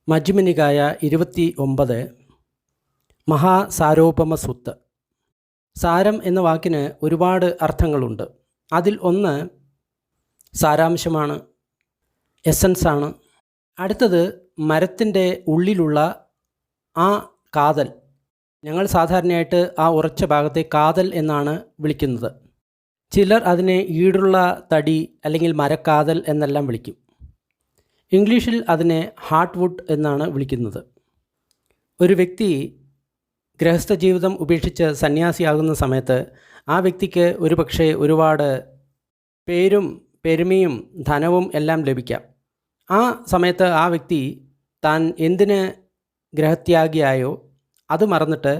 മജ്മു നികായ 29 മഹാസാരോപമ സുത്ത്. സാരം എന്ന വാക്കിന് ഒരുപാട് അർത്ഥങ്ങളുണ്ട്. അതിൽ ഒന്ന് സാരാംശമാണ്, എസൻസാണ്. അടുത്തത് മരത്തിൻ്റെ ഉള്ളിലുള്ള ആ കാതൽ. ഞങ്ങൾ സാധാരണയായിട്ട് ആ ഉറച്ച ഭാഗത്തെ കാതൽ എന്നാണ് വിളിക്കുന്നത്. ചിലർ അതിനെ ഈടുള്ള തടി അല്ലെങ്കിൽ മരക്കാതൽ എന്നെല്ലാം വിളിക്കും. ഇംഗ്ലീഷിൽ അതിനെ ഹാർട്ട് വുഡ് എന്നാണ് വിളിക്കുന്നത്. ഒരു വ്യക്തി ഗൃഹസ്ഥ ജീവിതം ഉപേക്ഷിച്ച് സന്യാസിയാകുന്ന സമയത്ത് ആ വ്യക്തിക്ക് ഒരുപക്ഷെ ഒരുപാട് പേരും പെരുമയും ധനവും എല്ലാം ലഭിക്കാം. ആ സമയത്ത് ആ വ്യക്തി താൻ എന്തിന് ഗൃഹത്യാഗിയായോ അത് മറന്നിട്ട്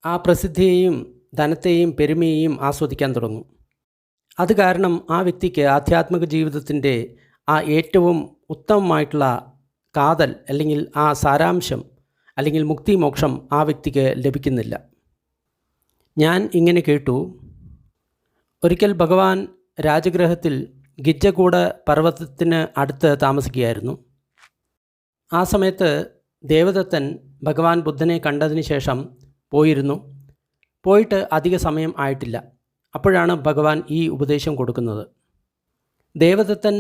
ആ പ്രസിദ്ധിയെയും ധനത്തെയും പെരുമയെയും ആസ്വദിക്കാൻ തുടങ്ങും. അത് കാരണം ആ വ്യക്തിക്ക് ആധ്യാത്മിക ജീവിതത്തിൻ്റെ ആ ഏറ്റവും ഉത്തമമായിട്ടുള്ള കാതൽ അല്ലെങ്കിൽ ആ സാരാംശം അല്ലെങ്കിൽ മുക്തി മോക്ഷം ആ വ്യക്തിക്ക് ലഭിക്കുന്നില്ല. ഞാൻ ഇങ്ങനെ കേട്ടു, ഒരിക്കൽ ഭഗവാൻ രാജഗൃഹത്തിൽ ഗിജ്ജകൂട പർവ്വതത്തിന് അടുത്ത് താമസിക്കുകയായിരുന്നു. ആ സമയത്ത് ദേവദത്തൻ ഭഗവാൻ ബുദ്ധനെ കണ്ടതിന് ശേഷം പോയിട്ട് അധിക സമയം ആയിട്ടില്ല. അപ്പോഴാണ് ഭഗവാൻ ഈ ഉപദേശം കൊടുക്കുന്നത്. ദേവദത്തൻ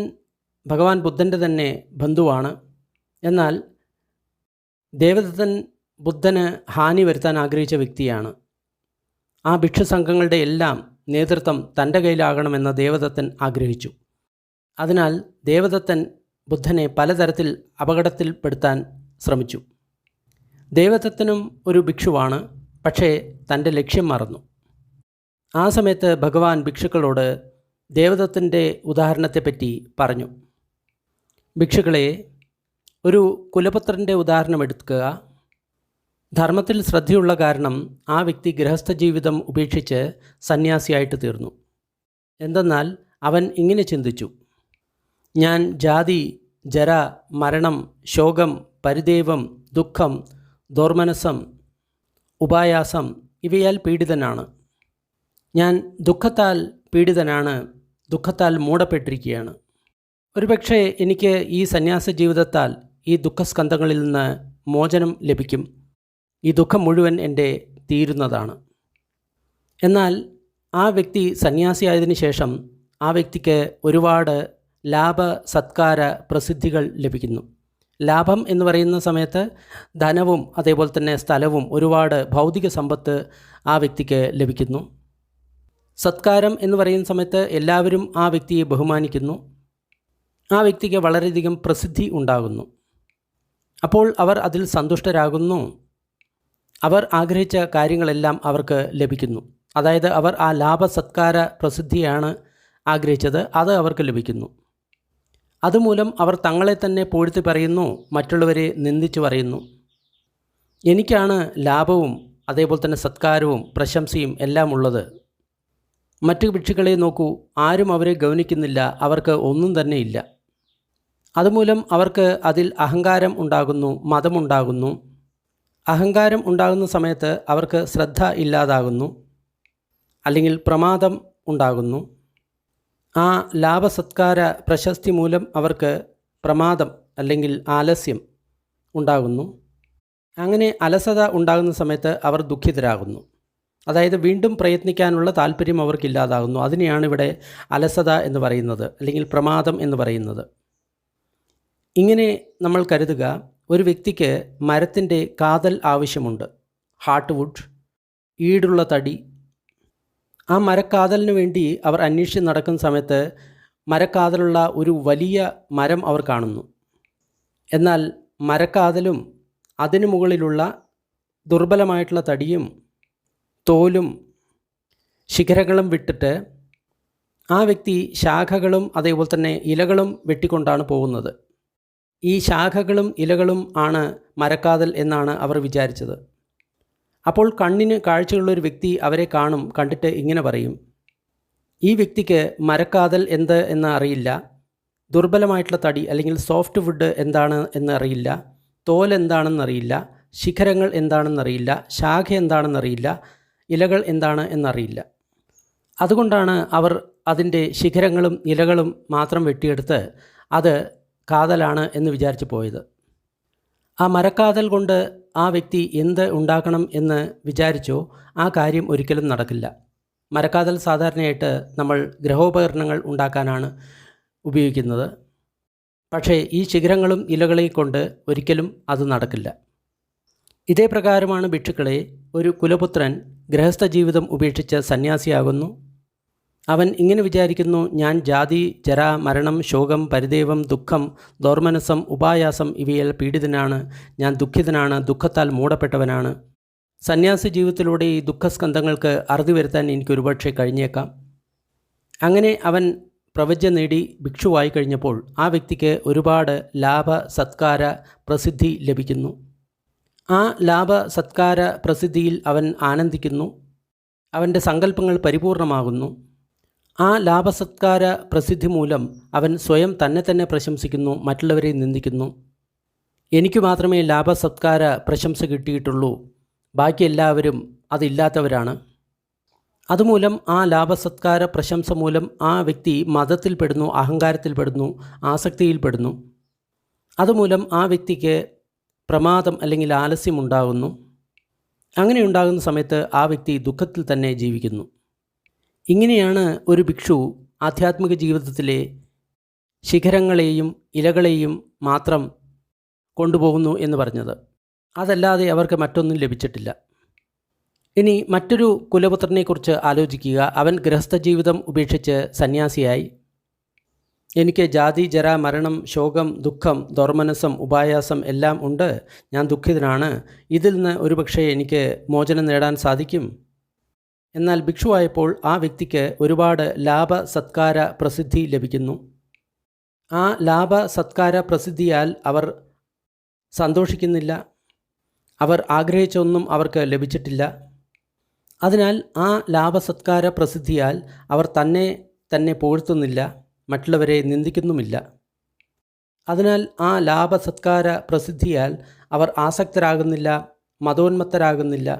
ഭഗവാൻ ബുദ്ധൻ്റെ തന്നെ ബന്ധുവാണ്. എന്നാൽ ദേവദത്തൻ ബുദ്ധന് ഹാനി വരുത്താൻ ആഗ്രഹിച്ച വ്യക്തിയാണ്. ആ ഭിക്ഷുസംഘങ്ങളുടെ എല്ലാം നേതൃത്വം തൻ്റെ കയ്യിലാകണമെന്ന് ദേവദത്തൻ ആഗ്രഹിച്ചു. അതിനാൽ ദേവദത്തൻ ബുദ്ധനെ പലതരത്തിൽ അപകടത്തിൽപ്പെടുത്താൻ ശ്രമിച്ചു. ദേവദത്തനും ഒരു ഭിക്ഷുവാണ്, പക്ഷേ തൻ്റെ ലക്ഷ്യം മറന്നു. ആ സമയത്ത് ഭഗവാൻ ഭിക്ഷുക്കളോട് ദേവദത്തൻ്റെ ഉദാഹരണത്തെപ്പറ്റി പറഞ്ഞു. ഭിക്ഷുക്കളെ, ഒരു കുലപുത്രൻ്റെ ഉദാഹരണം എടുക്കുക. ധർമ്മത്തിൽ ശ്രദ്ധയുള്ള കാരണം ആ വ്യക്തി ഗൃഹസ്ഥ ജീവിതം ഉപേക്ഷിച്ച് സന്യാസിയായിട്ട് തീർന്നു. എന്തെന്നാൽ അവൻ ഇങ്ങനെ ചിന്തിച്ചു, ഞാൻ ജാതി, ജര, മരണം, ശോകം, പരിദേവം, ദുഃഖം, ദോർമനസം, ഉപായാസം ഇവയാൽ പീഡിതനാണ്. ഞാൻ ദുഃഖത്താൽ പീഡിതനാണ്, ദുഃഖത്താൽ മൂടപ്പെട്ടിരിക്കുകയാണ്. ഒരുപക്ഷെ എനിക്ക് ഈ സന്യാസ ജീവിതത്താൽ ഈ ദുഃഖസ്കന്ധങ്ങളിൽ നിന്ന് മോചനം ലഭിക്കും. ഈ ദുഃഖം മുഴുവൻ എൻ്റെ തീരുന്നതാണ്. എന്നാൽ ആ വ്യക്തി സന്യാസിയായതിനു ശേഷം ആ വ്യക്തിക്ക് ഒരുപാട് ലാഭ, സത്കാര, പ്രസിദ്ധികൾ ലഭിക്കുന്നു. ലാഭം എന്ന് പറയുന്ന സമയത്ത് ധനവും അതേപോലെ തന്നെ സ്ഥലവും ഒരുപാട് ഭൗതിക സമ്പത്ത് ആ വ്യക്തിക്ക് ലഭിക്കുന്നു. സത്കാരം എന്ന് പറയുന്ന സമയത്ത് എല്ലാവരും ആ വ്യക്തിയെ ബഹുമാനിക്കുന്നു. ആ വ്യക്തിക്ക് വളരെയധികം പ്രസിദ്ധി ഉണ്ടാകുന്നു. അപ്പോൾ അവർ അതിൽ സന്തുഷ്ടരാകുന്നു. അവർ ആഗ്രഹിച്ച കാര്യങ്ങളെല്ലാം അവർക്ക് ലഭിക്കുന്നു. അതായത് അവർ ആ ലാഭ, സത്കാര, പ്രസിദ്ധിയാണ് ആഗ്രഹിച്ചത്, അത് അവർക്ക് ലഭിക്കുന്നു. അതുമൂലം അവർ തങ്ങളെ തന്നെ പുകഴ്ത്തി പറയുന്നു, മറ്റുള്ളവരെ നിന്ദിച്ചു പറയുന്നു. എനിക്കാണ് ലാഭവും അതേപോലെ തന്നെ സത്കാരവും പ്രശംസയും എല്ലാം ഉള്ളത്. മറ്റു ഭിക്ഷുക്കളെ നോക്കൂ, ആരും അവരെ ഗൗനിക്കുന്നില്ല, അവർക്ക് ഒന്നും തന്നെ ഇല്ല. അതുമൂലം അവർക്ക് അതിൽ അഹങ്കാരം ഉണ്ടാകുന്നു, മതമുണ്ടാകുന്നു. അഹങ്കാരം ഉണ്ടാകുന്ന സമയത്ത് അവർക്ക് ശ്രദ്ധ ഇല്ലാതാകുന്നു, അല്ലെങ്കിൽ പ്രമാദം ഉണ്ടാകുന്നു. ആ ലാഭസത്കാര പ്രശസ്തി മൂലം അവർക്ക് പ്രമാദം അല്ലെങ്കിൽ ആലസ്യം ഉണ്ടാകുന്നു. അങ്ങനെ അലസത ഉണ്ടാകുന്ന സമയത്ത് അവർ ദുഃഖിതരാകുന്നു. അതായത് വീണ്ടും പ്രയത്നിക്കാനുള്ള താല്പര്യം അവർക്കില്ലാതാകുന്നു. അതിനെയാണ് ഇവിടെ അലസത എന്ന് പറയുന്നത്, അല്ലെങ്കിൽ പ്രമാദം എന്ന് പറയുന്നത്. ഇങ്ങനെ നമ്മൾ കരുതുക, ഒരു വ്യക്തിക്ക് മരത്തിൻ്റെ കാതൽ ആവശ്യമുണ്ട്, ഹാർട്ട് വുഡ്, ഈടുള്ള തടി. ആ മരക്കാതലിന് വേണ്ടി അവർ അന്വേഷിച്ച് നടക്കുന്ന സമയത്ത് മരക്കാതലുള്ള ഒരു വലിയ മരം അവർ കാണുന്നു. എന്നാൽ മരക്കാതലും അതിനു മുകളിലുള്ള ദുർബലമായിട്ടുള്ള തടിയും തോലും ശിഖരങ്ങളും വിട്ടിട്ട് ആ വ്യക്തി ശാഖകളും അതേപോലെ തന്നെ ഇലകളും വെട്ടിക്കൊണ്ടാണ് പോകുന്നത്. ഈ ശാഖകളും ഇലകളും ആണ് മരക്കാതൽ എന്നാണ് അവർ വിചാരിച്ചത്. അപ്പോൾ കണ്ണിന് കാഴ്ചയുള്ളൊരു വ്യക്തി അവരെ കാണും, കണ്ടിട്ട് ഇങ്ങനെ പറയും, ഈ വ്യക്തിക്ക് മരക്കാതൽ എന്ത് എന്ന് അറിയില്ല, ദുർബലമായിട്ടുള്ള തടി അല്ലെങ്കിൽ സോഫ്റ്റ് വുഡ് എന്താണ് എന്നറിയില്ല, തോൽ എന്താണെന്നറിയില്ല, ശിഖരങ്ങൾ എന്താണെന്നറിയില്ല, ശാഖ എന്താണെന്നറിയില്ല, ഇലകൾ എന്താണ് എന്നറിയില്ല. അതുകൊണ്ടാണ് അവർ അതിൻ്റെ ശിഖരങ്ങളും ഇലകളും മാത്രം വെട്ടിയെടുത്ത് അത് കാതലാണ് എന്ന് വിചാരിച്ച് പോയത്. ആ മരക്കാതൽ കൊണ്ട് ആ വ്യക്തി എന്ത് ഉണ്ടാക്കണം എന്ന് വിചാരിച്ചോ ആ കാര്യം ഒരിക്കലും നടക്കില്ല. മരക്കാതൽ സാധാരണയായിട്ട് നമ്മൾ ഗൃഹോപകരണങ്ങൾ ഉണ്ടാക്കാനാണ് ഉപയോഗിക്കുന്നത്. പക്ഷേ ഈ ശിഖരങ്ങളും ഇലകളെയും കൊണ്ട് ഒരിക്കലും അത് നടക്കില്ല. ഇതേ പ്രകാരമാണ് ഭിക്ഷുക്കളെ ഒരു കുലപുത്രൻ ഗൃഹസ്ഥ ജീവിതം ഉപേക്ഷിച്ച് സന്യാസിയാകുന്നു. അവൻ ഇങ്ങനെ വിചാരിക്കുന്നു, ഞാൻ ജാതി, ജര, മരണം, ശോകം, പരിദേവം, ദുഃഖം, ദൗർമനസം, ഉപായാസം ഇവയാൽ പീഡിതനാണ്. ഞാൻ ദുഃഖിതനാണ്, ദുഃഖത്താൽ മൂടപ്പെട്ടവനാണ്. സന്യാസി ജീവിതത്തിലൂടെ ഈ ദുഃഖസ്കന്ധങ്ങൾക്ക് അറുതി വരുത്താൻ എനിക്ക് ഒരുപക്ഷെ കഴിഞ്ഞേക്കാം. അങ്ങനെ അവൻ പ്രവജ്ഞ നേടി ഭിക്ഷുവായി കഴിഞ്ഞപ്പോൾ ആ വ്യക്തിക്ക് ഒരുപാട് ലാഭ, സത്കാര, പ്രസിദ്ധി ലഭിക്കുന്നു. ആ ലാഭ, സത്കാര, പ്രസിദ്ധിയിൽ അവൻ ആനന്ദിക്കുന്നു. അവൻ്റെ സങ്കല്പങ്ങൾ പരിപൂർണമാകുന്നു. ആ ലാഭസത്കാര പ്രസിദ്ധി മൂലം അവൻ സ്വയം തന്നെ പ്രശംസിക്കുന്നു, മറ്റുള്ളവരെ നിന്ദിക്കുന്നു. എനിക്ക് മാത്രമേ ലാഭസത്കാര പ്രശംസ കിട്ടിയിട്ടുള്ളൂ, ബാക്കി എല്ലാവരും അതില്ലാത്തവരാണ്. അതുമൂലം ആ ലാഭസത്കാര പ്രശംസ മൂലം ആ വ്യക്തി മതത്തിൽപ്പെടുന്നു, അഹങ്കാരത്തിൽപ്പെടുന്നു, ആസക്തിയിൽപ്പെടുന്നു. അതുമൂലം ആ വ്യക്തിക്ക് പ്രമാദം അല്ലെങ്കിൽ ആലസ്യമുണ്ടാകുന്നു. അങ്ങനെ ഉണ്ടാകുന്ന സമയത്ത് ആ വ്യക്തി ദുഃഖത്തിൽ തന്നെ ജീവിക്കുന്നു. ഇങ്ങനെയാണ് ഒരു ഭിക്ഷു ആധ്യാത്മിക ജീവിതത്തിലെ ശിഖരങ്ങളെയും ഇലകളെയും മാത്രം കൊണ്ടുപോകുന്നു എന്ന് പറഞ്ഞത്. അതല്ലാതെ അവർക്ക് മറ്റൊന്നും ലഭിച്ചിട്ടില്ല. ഇനി മറ്റൊരു കുലപുത്രനെക്കുറിച്ച് ആലോചിക്കുക. അവൻ ഗൃഹസ്ഥ ജീവിതം ഉപേക്ഷിച്ച് സന്യാസിയായി. എനിക്ക് ജാതി, ജര, മരണം, ശോകം, ദുഃഖം, ദൗർമനസം, ഉപായാസം എല്ലാം ഉണ്ട്. ഞാൻ ദുഃഖിതനാണ്. ഇതിൽ നിന്ന് ഒരുപക്ഷെ എനിക്ക് മോചനം നേടാൻ സാധിക്കും. എന്നാൽ ഭിക്ഷുവായപ്പോൾ ആ വ്യക്തിക്ക് ഒരുപാട് ലാഭ, സത്കാര, പ്രസിദ്ധി ലഭിക്കുന്നു. ആ ലാഭ, സത്കാര, പ്രസിദ്ധിയാൽ അവർ സന്തോഷിക്കുന്നില്ല. അവർ ആഗ്രഹിച്ചൊന്നും അവർക്ക് ലഭിച്ചിട്ടില്ല. അതിനാൽ ആ ലാഭ, സത്കാര, പ്രസിദ്ധിയാൽ അവർ തന്നെ പുകഴ്ത്തുന്നില്ല, മറ്റുള്ളവരെ നിന്ദിക്കുന്നുമില്ല. അതിനാൽ ആ ലാഭ, സത്കാര, പ്രസിദ്ധിയാൽ അവർ ആസക്തരാകുന്നില്ല, മതോന്മത്തരാകുന്നില്ല.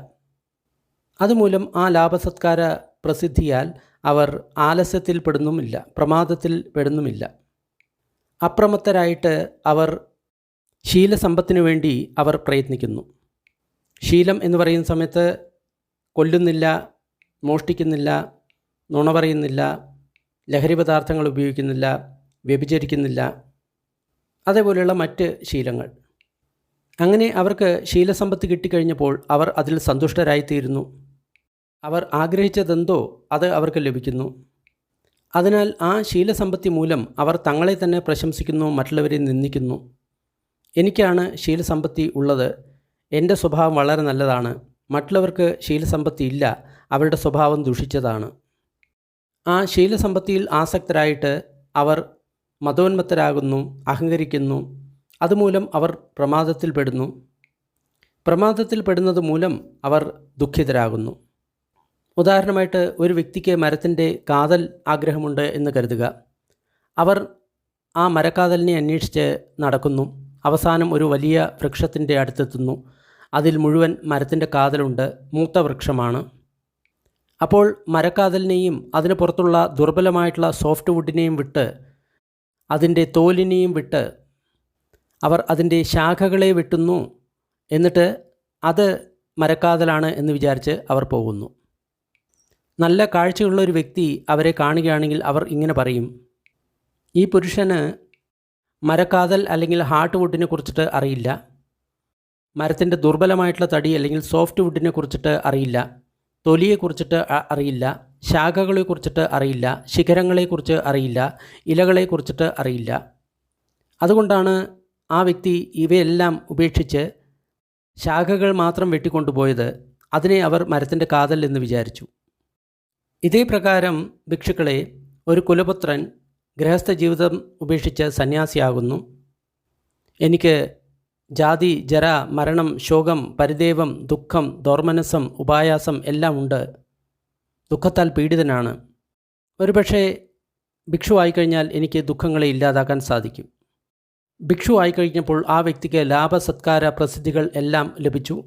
അതുമൂലം ആ ലാഭസത്കാര പ്രസിദ്ധിയാൽ അവർ ആലസ്യത്തിൽ പെടുന്നുമില്ല, പ്രമാദത്തിൽ പെടുന്നുമില്ല. അപ്രമത്തരായിട്ട് അവർ ശീലസമ്പത്തിനു വേണ്ടി അവർ പ്രയത്നിക്കുന്നു. ശീലം എന്ന് പറയുന്ന സമയത്ത് കൊല്ലുന്നില്ല, മോഷ്ടിക്കുന്നില്ല, നുണ പറയുന്നില്ല, ലഹരി പദാർത്ഥങ്ങൾ ഉപയോഗിക്കുന്നില്ല, വ്യഭിചരിക്കുന്നില്ല, അതേപോലെയുള്ള മറ്റ് ശീലങ്ങൾ. അങ്ങനെ അവർക്ക് ശീലസമ്പത്ത് കിട്ടിക്കഴിഞ്ഞപ്പോൾ അവർ അതിൽ സന്തുഷ്ടരായിത്തീരുന്നു. അവർ ആഗ്രഹിച്ചതെന്തോ അത് അവർക്ക് ലഭിക്കുന്നു. അതിനാൽ ആ ശീലസമ്പത്തി മൂലം അവർ തങ്ങളെ തന്നെ പ്രശംസിക്കുന്നു, മറ്റുള്ളവരെ നിന്ദിക്കുന്നു. എനിക്കാണ് ശീലസമ്പത്തി ഉള്ളത്, എൻ്റെ സ്വഭാവം വളരെ നല്ലതാണ്, മറ്റുള്ളവർക്ക് ശീലസമ്പത്തി ഇല്ല, അവരുടെ സ്വഭാവം ദുഷിച്ചതാണ്. ആ ശീലസമ്പത്തിയിൽ ആസക്തരായിട്ട് അവർ മതോന്മത്തരാകുന്നു, അഹങ്കരിക്കുന്നു. അതുമൂലം അവർ പ്രമാദത്തിൽപ്പെടുന്നു. പ്രമാദത്തിൽപ്പെടുന്നത് മൂലം അവർ ദുഃഖിതരാകുന്നു. ഉദാഹരണമായിട്ട് ഒരു വ്യക്തിക്ക് മരത്തിൻ്റെ കാതൽ ആഗ്രഹമുണ്ട് എന്ന് കരുതുക. അവർ ആ മരക്കാതലിനെ അന്വേഷിച്ച് നടക്കുന്നു. അവസാനം ഒരു വലിയ വൃക്ഷത്തിൻ്റെ അടുത്തെത്തുന്നു. അതിൽ മുഴുവൻ മരത്തിൻ്റെ കാതലുണ്ട്, മൂത്ത വൃക്ഷമാണ്. അപ്പോൾ മരക്കാതലിനെയും അതിന് പുറത്തുള്ള ദുർബലമായിട്ടുള്ള സോഫ്റ്റ് വുഡിനെയും വിട്ട്, അതിൻ്റെ തോലിനെയും വിട്ട് അവർ അതിൻ്റെ ശാഖകളെ വെട്ടുന്നു. എന്നിട്ട് അത് മരക്കാതലാണ് എന്ന് വിചാരിച്ച് അവർ പോകുന്നു. നല്ല കാഴ്ചയുള്ള ഒരു വ്യക്തി അവരെ കാണുകയാണെങ്കിൽ അവർ ഇങ്ങനെ പറയും, ഈ പുരുഷന് മരക്കാതൽ അല്ലെങ്കിൽ ഹാർട്ട് വുഡിനെ കുറിച്ചിട്ട് അറിയില്ല, മരത്തിൻ്റെ ദുർബലമായിട്ടുള്ള തടി അല്ലെങ്കിൽ സോഫ്റ്റ് വുഡിനെ കുറിച്ചിട്ട് അറിയില്ല, തൊലിയെക്കുറിച്ചിട്ട് അറിയില്ല, ശാഖകളെക്കുറിച്ചിട്ട് അറിയില്ല, ശിഖരങ്ങളെക്കുറിച്ച് അറിയില്ല, ഇലകളെക്കുറിച്ചിട്ട് അറിയില്ല. അതുകൊണ്ടാണ് ആ വ്യക്തി ഇവയെല്ലാം ഉപേക്ഷിച്ച് ശാഖകൾ മാത്രം വെട്ടിക്കൊണ്ടുപോയത്. അതിനെ അവർ മരത്തിൻ്റെ കാതൽ എന്ന് വിചാരിച്ചു. ഇതേ പ്രകാരം ഭിക്ഷുക്കളെ ഒരു കുലപുത്രൻ ഗൃഹസ്ഥ ജീവിതം ഉപേക്ഷിച്ച് സന്യാസിയാകുന്നു. എനിക്ക് ജാതി, ജര, മരണം, ശോകം, പരിദേവം, ദുഃഖം, ദൗർമനസം, ഉപായാസം എല്ലാം ഉണ്ട്, ദുഃഖത്താൽ പീഡിതനാണ്. ഒരുപക്ഷെ ഭിക്ഷു ആയിക്കഴിഞ്ഞാൽ എനിക്ക് ദുഃഖങ്ങളെ ഇല്ലാതാക്കാൻ സാധിക്കും. ഭിക്ഷു ആയിക്കഴിഞ്ഞപ്പോൾ ആ വ്യക്തിക്ക് ലാഭ, സത്കാര, പ്രസിദ്ധികൾ എല്ലാം ലഭിച്ചു.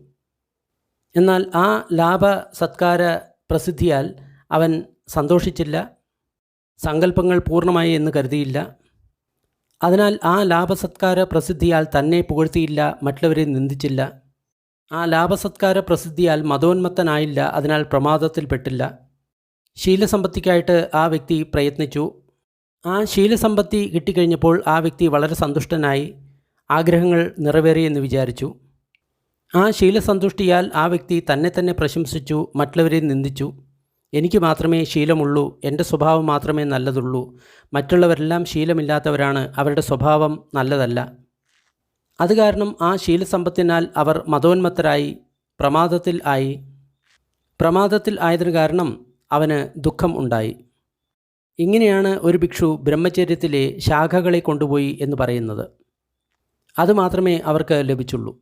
എന്നാൽ ആ ലാഭ, സത്കാര, പ്രസിദ്ധിയാൽ അവൻ സന്തോഷിച്ചില്ല, സങ്കല്പങ്ങൾ പൂർണ്ണമായി എന്ന് കരുതിയില്ല. അതിനാൽ ആ ലാഭസത്കാര പ്രസിദ്ധിയാൽ തന്നെ പുകഴ്ത്തിയില്ല, മറ്റുള്ളവരെ നിന്ദിച്ചില്ല. ആ ലാഭസത്കാര പ്രസിദ്ധിയാൽ മതോന്മത്തനായില്ല, അതിനാൽ പ്രമാദത്തിൽപ്പെട്ടില്ല. ശീലസമ്പത്തിക്കായിട്ട് ആ വ്യക്തി പ്രയത്നിച്ചു. ആ ശീലസമ്പത്തി കിട്ടിക്കഴിഞ്ഞപ്പോൾ ആ വ്യക്തി വളരെ സന്തുഷ്ടനായി, ആഗ്രഹങ്ങൾ നിറവേറിയെന്ന് വിചാരിച്ചു. ആ ശീലസന്തുഷ്ടിയാൽ ആ വ്യക്തി തന്നെ തന്നെ പ്രശംസിച്ചു, മറ്റുള്ളവരെ നിന്ദിച്ചു. എനിക്ക് മാത്രമേ ശീലമുള്ളൂ, എൻ്റെ സ്വഭാവം മാത്രമേ നല്ലതുള്ളൂ, മറ്റുള്ളവരെല്ലാം ശീലമില്ലാത്തവരാണ്, അവരുടെ സ്വഭാവം നല്ലതല്ല. അത് കാരണം ആ ശീലസമ്പത്തിനാൽ അവർ മതോന്മത്തരായി, പ്രമാദത്തിൽ ആയി. പ്രമാദത്തിൽ ആയതിനു കാരണം അവന് ദുഃഖം ഉണ്ടായി. ഇങ്ങനെയാണ് ഒരു ഭിക്ഷു ബ്രഹ്മചര്യത്തിലെ ശാഖകളെ കൊണ്ടുപോയി എന്ന് പറയുന്നത്. അതുമാത്രമേ അവർക്ക് ലഭിച്ചുള്ളൂ.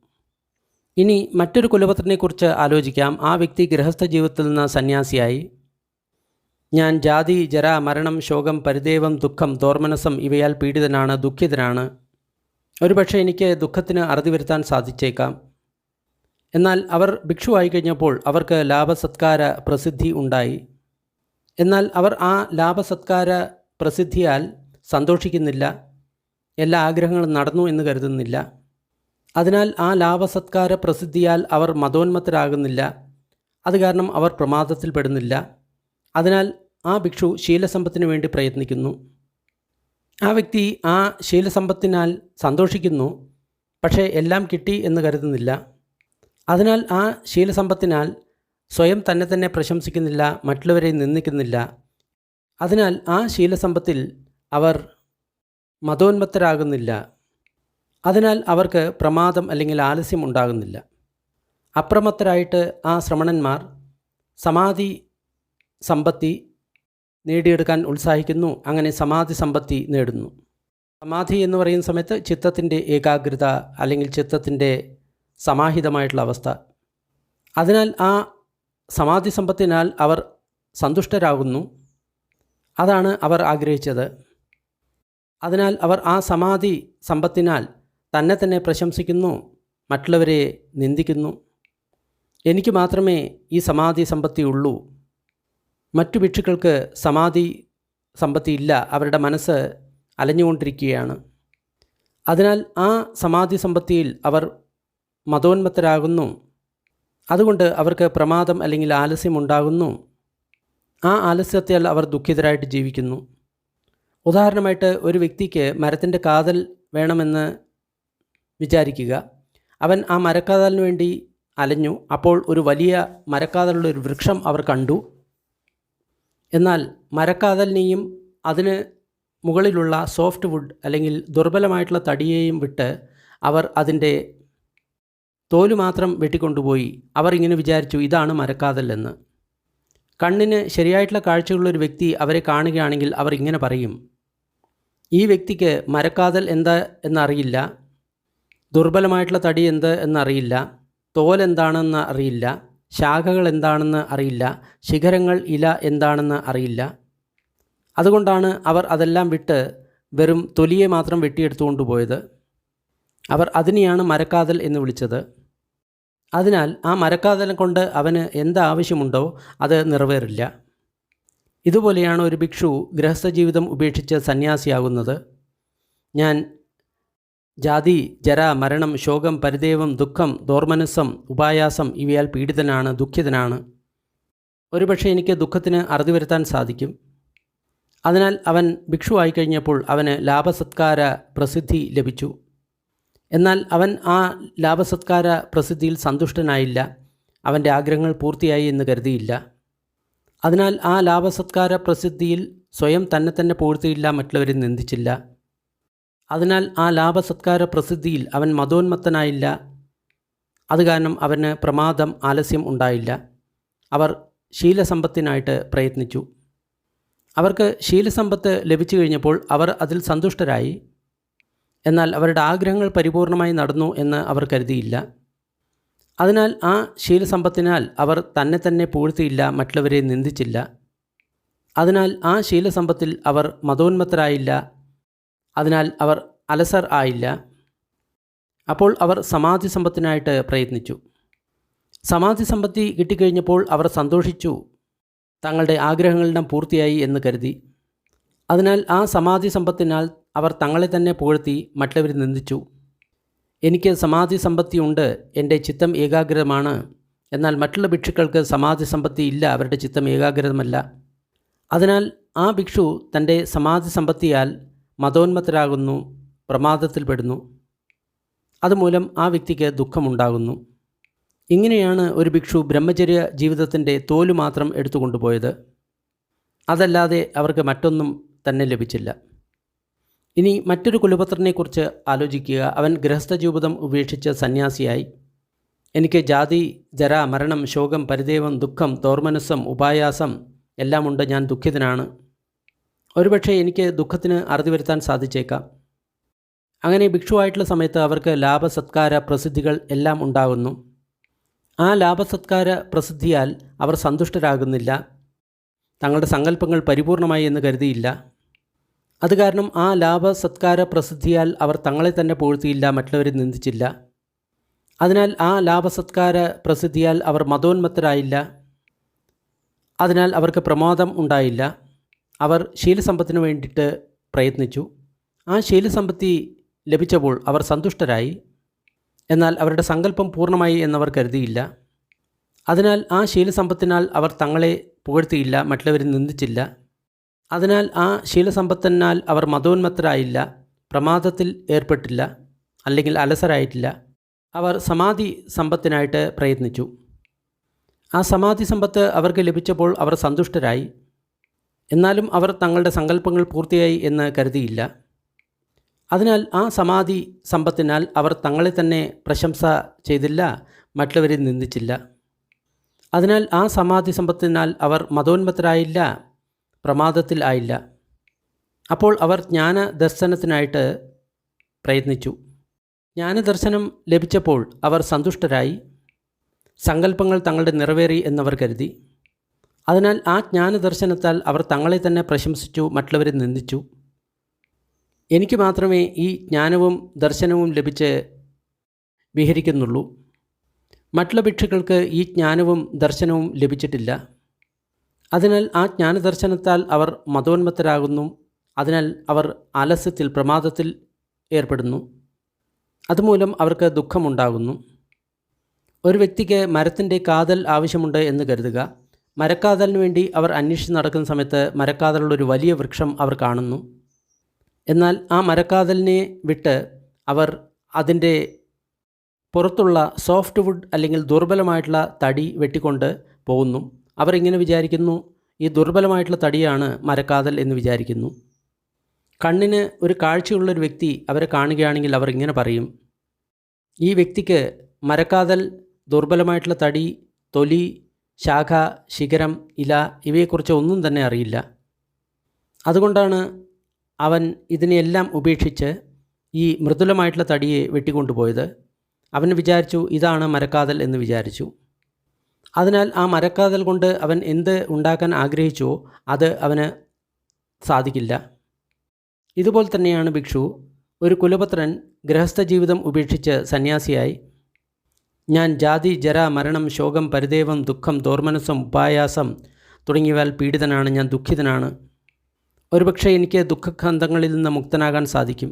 ഇനി മറ്റൊരു കുലപത്രനെക്കുറിച്ച് ആലോചിക്കാം. ആ വ്യക്തി ഗൃഹസ്ഥ ജീവിതത്തിൽ നിന്ന് സന്യാസിയായി. ഞാൻ ജാതി, ജര, മരണം, ശോകം, പരിദേവം, ദുഃഖം, ദോർമനസം ഇവയാൽ പീഡിതനാണ്, ദുഃഖിതനാണ്. ഒരുപക്ഷെ എനിക്ക് ദുഃഖത്തിന് അറുതി വരുത്താൻ സാധിച്ചേക്കാം. എന്നാൽ അവർ ഭിക്ഷുവായി കഴിഞ്ഞപ്പോൾ അവർക്ക് ലാഭസത്കാര പ്രസിദ്ധി ഉണ്ടായി. എന്നാൽ അവർ ആ ലാഭസത്കാര പ്രസിദ്ധിയാൽ സന്തോഷിക്കുന്നില്ല, എല്ലാ ആഗ്രഹങ്ങളും നടന്നു എന്ന് കരുതുന്നില്ല. അതിനാൽ ആ ലാഭസത്കാര പ്രസിദ്ധിയാൽ അവർ മതോന്മത്തരാകുന്നില്ല, അത് കാരണം അവർ പ്രമാദത്തിൽപ്പെടുന്നില്ല. അതിനാൽ ആ ഭിക്ഷു ശീലസമ്പത്തിന് വേണ്ടി പ്രയത്നിക്കുന്നു. ആ വ്യക്തി ആ ശീലസമ്പത്തിനാൽ സന്തോഷിക്കുന്നു, പക്ഷേ എല്ലാം കിട്ടി എന്ന് കരുതുന്നില്ല. അതിനാൽ ആ ശീലസമ്പത്തിനാൽ സ്വയം തന്നെ തന്നെ പ്രശംസിക്കുന്നില്ല, മറ്റുള്ളവരെ നിന്ദിക്കുന്നില്ല. അതിനാൽ ആ ശീലസമ്പത്തിൽ അവർ മതോന്മത്തരാകുന്നില്ല. അതിനാൽ അവർക്ക് പ്രമാദം അല്ലെങ്കിൽ ആലസ്യം ഉണ്ടാകുന്നില്ല. അപ്രമത്തരായിട്ട് ആ ശ്രമണന്മാർ സമാധി സമ്പത്തി നേടിയെടുക്കാൻ ഉത്സാഹിക്കുന്നു. അങ്ങനെ സമാധി സമ്പത്തി നേടുന്നു. സമാധി എന്ന് പറയുന്ന സമയത്ത് ചിത്തത്തിൻ്റെ ഏകാഗ്രത അല്ലെങ്കിൽ ചിത്തത്തിൻ്റെ സമാഹിതമായിട്ടുള്ള അവസ്ഥ. അതിനാൽ ആ സമാധി സമ്പത്തിനാൽ അവർ സന്തുഷ്ടരാകുന്നു. അതാണ് അവർ ആഗ്രഹിച്ചത്. അതിനാൽ അവർ ആ സമാധി സമ്പത്തിനാൽ തന്നെ തന്നെ പ്രശംസിക്കുന്നു, മറ്റുള്ളവരെ നിന്ദിക്കുന്നു. എനിക്ക് മാത്രമേ ഈ സമാധി സമ്പത്തി ഉള്ളൂ, മറ്റു ഭിക്ഷുക്കൾക്ക് സമാധി സമ്പത്തി ഇല്ല, അവരുടെ മനസ്സ് അലഞ്ഞുകൊണ്ടിരിക്കുകയാണ്. അതിനാൽ ആ സമാധി സമ്പത്തിയിൽ അവർ മതോന്മത്തരാകുന്നു. അതുകൊണ്ട് അവർക്ക് പ്രമാദം അല്ലെങ്കിൽ ആലസ്യം ഉണ്ടാകുന്നു. ആ ആലസ്യത്താൽ അവർ ദുഃഖിതരായിട്ട് ജീവിക്കുന്നു. ഉദാഹരണമായിട്ട് ഒരു വ്യക്തിക്ക് മരത്തിൻ്റെ കാതൽ വേണമെന്ന് വിചാരിക്കുക. അവൻ ആ മരക്കാതലിന് വേണ്ടി അലഞ്ഞു. അപ്പോൾ ഒരു വലിയ മരക്കാതലുള്ള ഒരു വൃക്ഷം അവർ കണ്ടു. എന്നാൽ മരക്കാതലിനെയും അതിന് മുകളിലുള്ള സോഫ്റ്റ് വുഡ് അല്ലെങ്കിൽ ദുർബലമായിട്ടുള്ള തടിയെയും വിട്ട് അവർ അതിൻ്റെ തോല് മാത്രം വെട്ടിക്കൊണ്ടുപോയി. അവർ ഇങ്ങനെ വിചാരിച്ചു, ഇതാണ് മരക്കാതൽ എന്ന്. കണ്ണിന് ശരിയായിട്ടുള്ള കാഴ്ചകളുള്ളൊരു വ്യക്തി അവരെ കാണുകയാണെങ്കിൽ അവർ ഇങ്ങനെ പറയും, ഈ വ്യക്തിക്ക് മരക്കാതൽ എന്താ എന്നറിയില്ല, ദുർബലമായിട്ടുള്ള തടി എന്ത് എന്നറിയില്ല, തോലെന്താണെന്ന് അറിയില്ല, ശാഖകൾ എന്താണെന്ന് അറിയില്ല, ശിഖരങ്ങൾ, ഇല എന്താണെന്ന് അറിയില്ല. അതുകൊണ്ടാണ് അവർ അതെല്ലാം വിട്ട് വെറും തൊലിയെ മാത്രം വെട്ടിയെടുത്തുകൊണ്ട് പോയത്. അവർ അതിനെയാണ് മരക്കാതൽ എന്ന് വിളിച്ചത്. അതിനാൽ ആ മരക്കാതലം കൊണ്ട് അവന് എന്താവശ്യമുണ്ടോ അത് നിറവേറില്ല. ഇതുപോലെയാണ് ഒരു ഭിക്ഷു ഗൃഹസ്ഥ ജീവിതം ഉപേക്ഷിച്ച് സന്യാസിയാകുന്നത്. ഞാൻ ജാതി, ജര, മരണം, ശോകം, പരിദേവം, ദുഃഖം, ദോർമനസ്സം, ഉപായാസം ഇവയാൽ പീഡിതനാണ്, ദുഃഖിതനാണ്. ഒരുപക്ഷെ എനിക്ക് ദുഃഖത്തിന് അറുതി വരുത്താൻ സാധിക്കും. അതിനാൽ അവൻ ഭിക്ഷുവായി കഴിഞ്ഞപ്പോൾ അവന് ലാഭസത്കാര പ്രസിദ്ധി ലഭിച്ചു. എന്നാൽ അവൻ ആ ലാഭസത്കാര പ്രസിദ്ധിയിൽ സന്തുഷ്ടനായില്ല, അവൻ്റെ ആഗ്രഹങ്ങൾ പൂർത്തിയായി എന്ന് കരുതിയില്ല. അതിനാൽ ആ ലാഭസത്കാര പ്രസിദ്ധിയിൽ സ്വയം തന്നെ തന്നെ പൂർത്തിയില്ല, മറ്റുള്ളവരെ നിന്ദിച്ചില്ല. അതിനാൽ ആ ലാഭസത്കാര പ്രസിദ്ധിയിൽ അവൻ മതോന്മത്തനായില്ല. അത് കാരണം അവന് പ്രമാദം, ആലസ്യം ഉണ്ടായില്ല. അവർ ശീലസമ്പത്തിനായിട്ട് പ്രയത്നിച്ചു. അവർക്ക് ശീലസമ്പത്ത് ലഭിച്ചു കഴിഞ്ഞപ്പോൾ അവർ അതിൽ സന്തുഷ്ടരായി. എന്നാൽ അവരുടെ ആഗ്രഹങ്ങൾ പരിപൂർണമായി നടന്നു എന്ന് അവർ കരുതിയില്ല. അതിനാൽ ആ ശീലസമ്പത്തിനാൽ അവർ തന്നെ തന്നെ പൂഴ്ത്തിയില്ല, മറ്റുള്ളവരെ നിന്ദിച്ചില്ല. അതിനാൽ ആ ശീലസമ്പത്തിൽ അവർ മതോന്മത്തരായില്ല. അതിനാൽ അവർ അലസർ ആയില്ല. അപ്പോൾ അവർ സമാധി സമ്പത്തിനായിട്ട് പ്രയത്നിച്ചു. സമാധി സമ്പത്തി കിട്ടിക്കഴിഞ്ഞപ്പോൾ അവർ സന്തോഷിച്ചു, തങ്ങളുടെ ആഗ്രഹങ്ങളെല്ലാം പൂർത്തിയായി എന്ന് കരുതി. അതിനാൽ ആ സമാധി സമ്പത്തിനാൽ അവർ തങ്ങളെ തന്നെ പുകഴ്ത്തി മറ്റുള്ളവരെ നിന്ദിച്ചു. എനിക്ക് സമാധി സമ്പത്തിയുണ്ട്, എൻ്റെ ചിത്തം ഏകാഗ്രതമാണ്. എന്നാൽ മറ്റുള്ള ഭിക്ഷുക്കൾക്ക് സമാധി സമ്പത്തി ഇല്ല, അവരുടെ ചിത്തം ഏകാഗ്രതമല്ല. അതിനാൽ ആ ഭിക്ഷു തൻ്റെ സമാധി സമ്പത്തിയാൽ മതോന്മത്തരാകുന്നു, പ്രമാദത്തിൽപ്പെടുന്നു. അതുമൂലം ആ വ്യക്തിക്ക് ദുഃഖമുണ്ടാകുന്നു. ഇങ്ങനെയാണ് ഒരു ഭിക്ഷു ബ്രഹ്മചര്യ ജീവിതത്തിൻ്റെ തോല് മാത്രം എടുത്തുകൊണ്ടുപോയത്. അതല്ലാതെ അവർക്ക് മറ്റൊന്നും തന്നെ ലഭിച്ചില്ല. ഇനി മറ്റൊരു കുലപത്രനെക്കുറിച്ച് ആലോചിക്കുക. അവൻ ഗൃഹസ്ഥ ജീവിതം ഉപേക്ഷിച്ച് സന്യാസിയായി. എനിക്ക് ജാതി, ജര, മരണം, ശോകം, പരിദേവം, ദുഃഖം, തോർമനസ്സം, ഉപായാസം എല്ലാമുണ്ട്, ഞാൻ ദുഃഖിതനാണ്. ഒരുപക്ഷെ എനിക്ക് ദുഃഖത്തിന് അറുതി വരുത്താൻ സാധിച്ചേക്കാം. അങ്ങനെ ഭിക്ഷുവായിട്ടുള്ള സമയത്ത് അവർക്ക് ലാഭസത്കാര പ്രസിദ്ധികൾ എല്ലാം ഉണ്ടാകുന്നു. ആ ലാഭസത്കാര പ്രസിദ്ധിയാൽ അവർ സന്തുഷ്ടരാകുന്നില്ല. തങ്ങളുടെ സങ്കല്പങ്ങൾ പരിപൂർണമായി എന്ന് കരുതിയില്ല. അത് കാരണം ആ ലാഭസത്കാര പ്രസിദ്ധിയാൽ അവർ തങ്ങളെ തന്നെ പുകഴ്ത്തിയില്ല, മറ്റുള്ളവരെ നിന്ദിച്ചില്ല. അതിനാൽ ആ ലാഭസത്കാര പ്രസിദ്ധിയാൽ അവർ മതോന്മത്തരായില്ല. അതിനാൽ അവർക്ക് പ്രമാദം ഉണ്ടായില്ല. അവർ ശീലസമ്പത്തിന് വേണ്ടിയിട്ട് പ്രയത്നിച്ചു. ആ ശീലസമ്പത്തി ലഭിച്ചപ്പോൾ അവർ സന്തുഷ്ടരായി. എന്നാൽ അവരുടെ സങ്കല്പം പൂർണ്ണമായി എന്നവർ കരുതിയില്ല. അതിനാൽ ആ ശീലസമ്പത്തിനാൽ അവർ തങ്ങളെ പുകഴ്ത്തിയില്ല, മറ്റുള്ളവരെ നിന്ദിച്ചില്ല. അതിനാൽ ആ ശീലസമ്പത്തിനാൽ അവർ മതോന്മത്തരായില്ല, പ്രമാദത്തിൽ ഏർപ്പെട്ടില്ല, അല്ലെങ്കിൽ അലസരായിട്ടില്ല. അവർ സമാധി സമ്പത്തിനായിട്ട് പ്രയത്നിച്ചു. ആ സമാധി സമ്പത്ത് അവർക്ക് ലഭിച്ചപ്പോൾ അവർ സന്തുഷ്ടരായി. എന്നാലും അവർ തങ്ങളുടെ സങ്കല്പങ്ങൾ പൂർത്തിയായി എന്ന് കരുതിയില്ല. അതിനാൽ ആ സമാധി സമ്പത്തിനാൽ അവർ തങ്ങളെ തന്നെ പ്രശംസ ചെയ്തില്ല, മറ്റുള്ളവരെ നിന്ദിച്ചില്ല. അതിനാൽ ആ സമാധി സമ്പത്തിനാൽ അവർ മതോന്മത്തരായില്ല, പ്രമാദത്തിൽ ആയില്ല. അപ്പോൾ അവർ ജ്ഞാനദർശനത്തിനായിട്ട് പ്രയത്നിച്ചു. ജ്ഞാനദർശനം ലഭിച്ചപ്പോൾ അവർ സന്തുഷ്ടരായി. സങ്കല്പങ്ങൾ തങ്ങളുടെ നിറവേറി എന്നവർ കരുതി. അതിനാൽ ആ ജ്ഞാനദർശനത്താൽ അവർ തങ്ങളെ തന്നെ പ്രശംസിച്ചു, മറ്റുള്ളവരെ നിന്ദിച്ചു. എനിക്ക് മാത്രമേ ഈ ജ്ഞാനവും ദർശനവും ലഭിച്ച് വിഹരിക്കുന്നുള്ളൂ. മറ്റുള്ള ഭിക്ഷുക്കൾക്ക് ഈ ജ്ഞാനവും ദർശനവും ലഭിച്ചിട്ടില്ല. അതിനാൽ ആ ജ്ഞാനദർശനത്താൽ അവർ മതോന്മത്തരാകുന്നു. അതിനാൽ അവർ ആലസ്യത്തിൽ, പ്രമാദത്തിൽ ഏർപ്പെടുന്നു. അതുമൂലം അവർക്ക് ദുഃഖമുണ്ടാകുന്നു. ഒരു വ്യക്തിക്ക് മരത്തിൻ്റെ കാതൽ ആവശ്യമുണ്ട് എന്ന് കരുതുക. മരക്കാതലിന് വേണ്ടി അവർ അന്വേഷിച്ച് നടക്കുന്ന സമയത്ത് മരക്കാതലുള്ളൊരു വലിയ വൃക്ഷം അവർ കാണുന്നു. എന്നാൽ ആ മരക്കാതലിനെ വിട്ട് അവർ അതിൻ്റെ പുറത്തുള്ള സോഫ്റ്റ് വുഡ് അല്ലെങ്കിൽ ദുർബലമായിട്ടുള്ള തടി വെട്ടിക്കൊണ്ട് പോകുന്നു. അവർ ഇങ്ങനെ വിചാരിക്കുന്നു, ഈ ദുർബലമായിട്ടുള്ള തടിയാണ് മരക്കാതൽ എന്ന് വിചാരിക്കുന്നു. കണ്ണിന് ഒരു കാഴ്ചയുള്ളൊരു വ്യക്തി അവരെ കാണുകയാണെങ്കിൽ അവർ ഇങ്ങനെ പറയും, ഈ വ്യക്തിക്ക് മരക്കാതൽ, ദുർബലമായിട്ടുള്ള തടി, തൊലി, ശാഖ, ശിഖരം, ഇല ഇവയെക്കുറിച്ച് ഒന്നും തന്നെ അറിയില്ല. അതുകൊണ്ടാണ് അവൻ ഇതിനെയെല്ലാം ഉപേക്ഷിച്ച് ഈ മൃദുലമായിട്ടുള്ള തടിയെ വെട്ടിക്കൊണ്ടുപോയത്. അവൻ വിചാരിച്ചു ഇതാണ് മരക്കാതൽ എന്ന് വിചാരിച്ചു. അതിനാൽ ആ മരക്കാതൽ കൊണ്ട് അവൻ എന്ത് ഉണ്ടാക്കാൻ ആഗ്രഹിച്ചുവോ അത് അവന് സാധിക്കില്ല. ഇതുപോലെ തന്നെയാണ് ഭിക്ഷു. ഒരു കുലപത്രൻ ഗൃഹസ്ഥ ജീവിതം ഉപേക്ഷിച്ച് സന്യാസിയായി. ഞാൻ ജാതി, ജര, മരണം, ശോകം, പരിദേവം, ദുഃഖം, ദോർമനസ്സം, ഉപായാസം തുടങ്ങിയവയാൽ പീഡിതനാണ്, ഞാൻ ദുഃഖിതനാണ്. ഒരുപക്ഷെ എനിക്ക് ദുഃഖഖന്ധങ്ങളിൽ നിന്ന് മുക്തനാകാൻ സാധിക്കും.